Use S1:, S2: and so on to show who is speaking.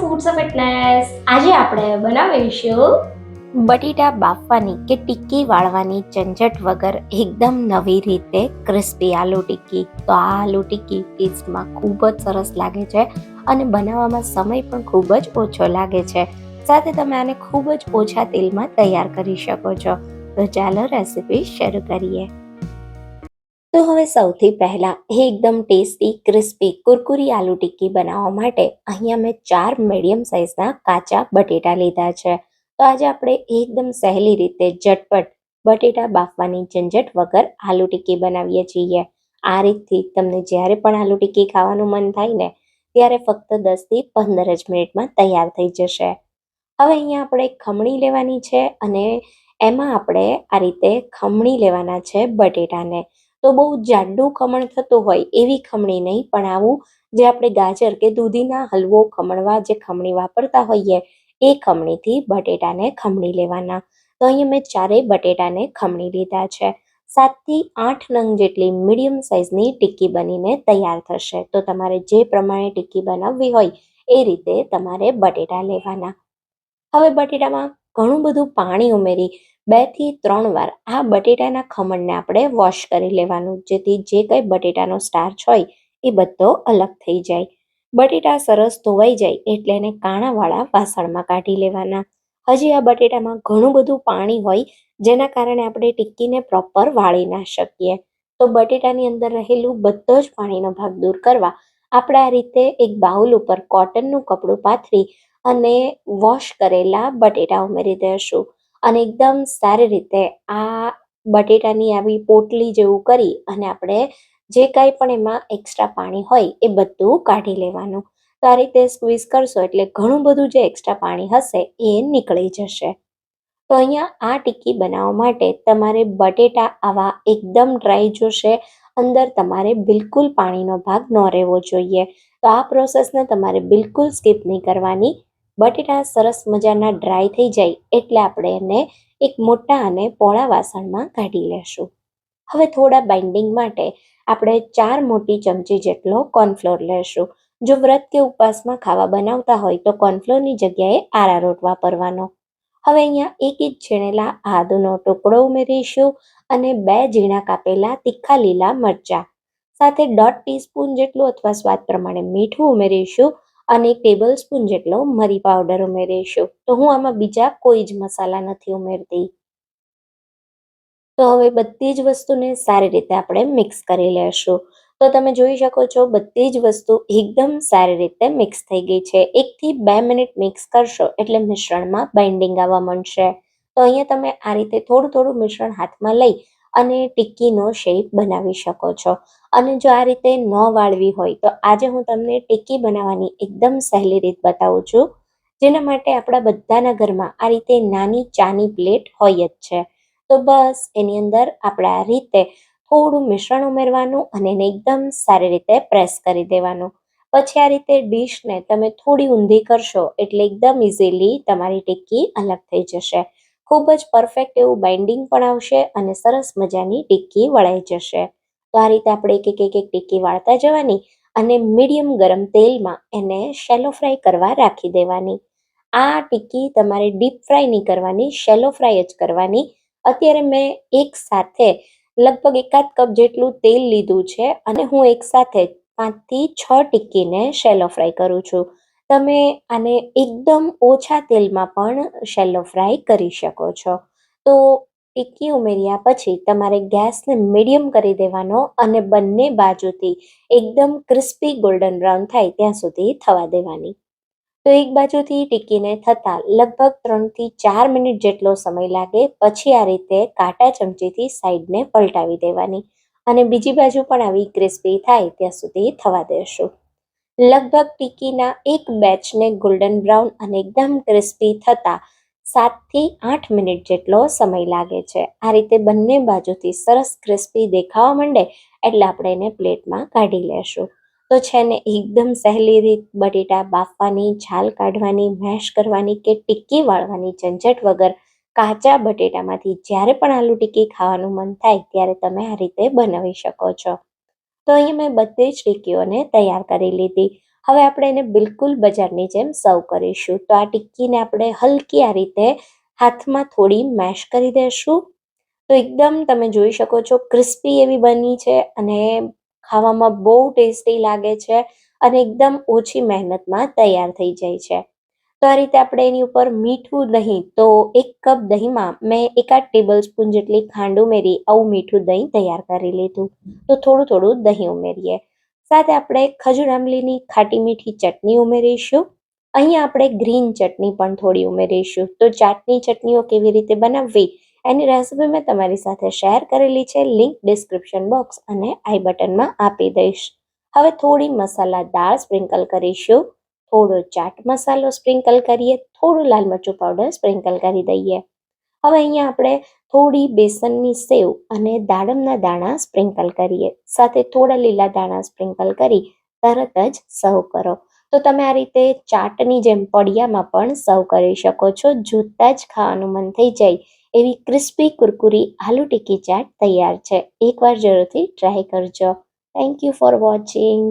S1: Foods of fitness. આજે આપણે બનાવીશું
S2: બટેટા બાફવાની કે ટિક્કી વાળવાની ઝંઝટ વગર એકદમ નવી રીતે ક્રિસ્પી આલુ ટિક્કી. તો આ આલુ ટિક્કી ટેસ્ટમાં ખૂબ જ સરસ લાગે છે અને બનાવવામાં સમય પણ ખૂબ જ ઓછો લાગે છે. સાથે તમે આને ખૂબ જ ઓછા તેલમાં તૈયાર કરી શકો છો. તો ચાલો રેસીપી શરૂ કરીએ. તો હવે સૌથી પહેલા એકદમ ટેસ્ટી ક્રિસ્પી કુરકુરી આલુ ટિક્કી બનાવવા માટે અહીંયા મેં 4 મીડિયમ સાઇઝના કાચા બટેટા લીધા છે. તો આજે આપણે એકદમ સહેલી રીતે ઝટપટ બટેટા બાફવાની ઝંઝટ વગર આલુ ટિક્કી બનાવીએ છીએ. આ રીતથી તમને જ્યારે પણ આલુ ટિક્કી ખાવાનું મન થાય ને ત્યારે ફક્ત 10થી 15 જ મિનિટમાં તૈયાર થઈ જશે. હવે અહીંયા આપણે ખમણી લેવાની છે અને એમાં આપણે આ રીતે ખમણી લેવાના છે બટેટાને. તો બહુ જાડું ખમણ થતું હોય એવી ખમણી નહીં, પણ આવું જે આપણે ગાજર કે દૂધીના હલવો ખમણવા જે ખમણી વાપરતા હોઈએ એ ખમણીથી બટેટાને ખમણી લેવાના. તો અહીંયા મેં 4 બટેટાને ખમણી લીધા છે. 7થી 8 નંગ જેટલી મીડિયમ સાઇઝની ટિક્કી બનીને તૈયાર થશે. તો તમારે જે પ્રમાણે ટિક્કી બનાવવી હોય એ રીતે તમારે બટેટા લેવાના. હવે બટેટામાં ઘણું બધું પાણી ઉમેરી 2થી 3 વાર આ બટેટાના ખમણને આપણે વોશ કરી લેવાનું, જેથી જે કંઈ બટેટાનો સ્ટાર્ચ હોય એ બધો અલગ થઈ જાય. બટેટા સરસ ધોવાઈ જાય એટલે એને કાણાવાળા વાસણમાં કાઢી લેવાના. હજી આ બટેટામાં ઘણું બધું પાણી હોય જેના કારણે આપણે ટિક્કીને પ્રોપર વાળી ના શકીએ. તો બટેટાની અંદર રહેલું બધો જ પાણીનો ભાગ દૂર કરવા આપણે આ રીતે એક બાઉલ ઉપર કોટનનું કપડું પાથરી અને વોશ કરેલા બટેટા ઉમેરી દઈશું અને એકદમ સારી રીતે આ બટેટાની આવી પોટલી જેવું કરી અને આપણે જે કાંઈ પણ એમાં એક્સ્ટ્રા પાણી હોય એ બધું કાઢી લેવાનું. તો આ રીતે સ્ક્વીઝ કરશો એટલે ઘણું બધું જે એક્સ્ટ્રા પાણી હશે એ નીકળી જશે. તો અહીંયા આ ટિક્કી બનાવવા માટે તમારે બટેટા આવા એકદમ ડ્રાય જોશે, અંદર તમારે બિલકુલ પાણીનો ભાગ ન રહેવો જોઈએ. તો આ પ્રોસેસને તમારે બિલકુલ સ્કીપ નહીં કરવાની. બટેટા સરસ મજાના ડ્રાય થઈ જાય એટલે આપણે એને એક મોટા અને પોળા વાસણમાં કાઢી લેશું. હવે થોડા બાઇન્ડિંગ માટે આપણે 4 મોટી ચમચી જેટલો કોર્નફ્લોર લેશું. જો વ્રત કે ઉપવાસમાં ખાવા બનાવતા હોય તો કોર્નફ્લોરની જગ્યાએ આરારોટ વાપરવાનો. હવે અહીંયા 1 ઇંચ છીણેલા આદુનો ટુકડો ઉમેરીશું અને 2 ઝીણા કાપેલા તીખા લીલા મરચાં, સાથે 1/2 ટીસ્પૂન જેટલું અથવા સ્વાદ પ્રમાણે મીઠું ઉમેરીશું અને 1 ટેબલ સ્પૂન જેટલો મરી પાવડર ઉમેરીશું. તો હું આમાં બીજા કોઈ જ મસાલા નથી ઉમેરતી. તો હવે બધી જ વસ્તુને સારી રીતે આપણે મિક્સ કરી લેશું. તો તમે જોઈ શકો છો બધી જ વસ્તુ એકદમ સારી રીતે મિક્સ થઈ ગઈ છે. 1 થી 2 મિનિટ મિક્સ કરશો એટલે મિશ્રણમાં બાઇન્ડિંગ આવવા માંડશે. તો અહીંયા તમે આ રીતે થોડું થોડું મિશ્રણ હાથમાં લઈ અને ટિક્કીનો શેપ બનાવી શકો છો. અને જો આ રીતે ન વાળવી હોય તો આજે હું તમને ટિક્કી બનાવવાની એકદમ સહેલી રીત બતાવું છું, જેના માટે આપણા બધાના ઘરમાં આ રીતે નાની ચાની પ્લેટ હોય જ છે. તો બસ એની અંદર આપણે આ રીતે થોડું મિશ્રણ ઉમેરવાનું અને એને એકદમ સારી રીતે પ્રેસ કરી દેવાનું. પછી આ રીતે ડીશને તમે થોડી ઊંધી કરશો એટલે એકદમ ઇઝીલી તમારી ટિક્કી અલગ થઈ જશે. ખૂબ જ પરફેક્ટ એવું બાઇન્ડિંગ પણ આવશે અને સરસ મજાની ટિક્કી વળાઈ જશે. તો આ રીતે આપણે એક ટિક્કી વાળતા જવાની અને મીડિયમ ગરમ તેલમાં એને શેલો ફ્રાય કરવા રાખી દેવાની. આ ટિક્કી તમારે ડીપ ફ્રાય નહીં કરવાની, શેલો ફ્રાય જ કરવાની. અત્યારે મેં એક સાથે લગભગ 1/2 કપ જેટલું તેલ લીધું છે અને હું એક સાથે 5 થી 6 ટિક્કીને શેલો ફ્રાય કરું છું. તમે આને એકદમ ઓછા તેલમાં પણ શેલો ફ્રાય કરી શકો છો. તો ટિક્કી ઉમેર્યા પછી તમારે ગેસને મીડિયમ કરી દેવાનો અને બંને બાજુથી એકદમ ક્રિસ્પી ગોલ્ડન બ્રાઉન થાય ત્યાં સુધી થવા દેવાની. તો એક બાજુથી ટિક્કીને થતાં લગભગ 3 થી 4 મિનિટ જેટલો સમય લાગે. પછી આ રીતે કાંટા ચમચીથી સાઈડને પલટાવી દેવાની અને બીજી બાજુ પણ આવી ક્રિસ્પી થાય ત્યાં સુધી થવા દેશું. લગભગ ટિક્કીના એક બેચને ગોલ્ડન બ્રાઉન અને એકદમ ક્રિસ્પી થતાં 7 થી 8 મિનિટ જેટલો સમય લાગે છે. આ રીતે બંને બાજુથી સરસ ક્રિસ્પી દેખાવા માંડે એટલે આપણે એને પ્લેટમાં કાઢી લેશું. તો છે ને એકદમ સહેલી રીત બટેટા બાફવાની, છાલ કાઢવાની, મેશ કરવાની કે ટિક્કી વાળવાની ઝંઝટ વગર કાચા બટેટામાંથી જ્યારે પણ આલુ ટિક્કી ખાવાનું મન થાય ત્યારે તમે આ રીતે બનાવી શકો છો. તો અહીં મેં બધી જ ટિક્કીઓને તૈયાર કરી લીધી. હવે આપણે એને બિલકુલ બજારની જેમ સર્વ કરીશું. તો આ ટિક્કીને આપણે હલકી આ રીતે હાથમાં થોડી મેશ કરી દઈશું. તો એકદમ તમે જોઈ શકો છો ક્રિસ્પી એવી બની છે અને ખાવામાં બહુ ટેસ્ટી લાગે છે અને એકદમ ઓછી મહેનતમાં તૈયાર થઈ જાય છે. તો આ રીતે આપણે એની ઉપર મીઠું દહીં, તો 1 કપ દહીંમાં મેં 1 ટેબલ સ્પૂન જેટલી ખાંડ ઉમેરી આવું મીઠું દહીં તૈયાર કરી લીધું. તો થોડું થોડું દહીં ઉમેરીએ. સાથે આપણે ખજૂર આમલીની ખાટી મીઠી ચટણી ઉમેરીશું. અહીંયા આપણે ગ્રીન ચટણી પણ થોડી ઉમેરીશું. તો ચાટની ચટણીઓ કેવી રીતે બનાવવી એની રેસિપી મેં તમારી સાથે શેર કરેલી છે. લિંક ડિસ્ક્રિપ્શન બોક્સ અને આઈ બટનમાં આપી દઈશ. હવે થોડી મસાલા દાળ સ્પ્રિંકલ કરીશું. થોડો ચાટ મસાલો સ્પ્રિંકલ કરીએ, થોડું લાલ મરચું પાવડર સ્પ્રિંકલ કરી દઈએ. હવે અહીંયા આપણે થોડી બેસનની સેવ અને દાડમના દાણા સ્પ્રિંકલ કરીએ. સાથે થોડા લીલા દાણા સ્પ્રિંકલ કરી તરત જ સર્વ કરો. તો તમે આ રીતે ચાટની જેમ પડિયામાં પણ સર્વ કરી શકો છો. જોતાં જ ખાવાનું મન થઈ જાય એવી ક્રિસ્પી કુરકુરી આલુ ટિક્કી ચાટ તૈયાર છે. એકવાર જરૂરથી ટ્રાય કરજો. Thank you for watching.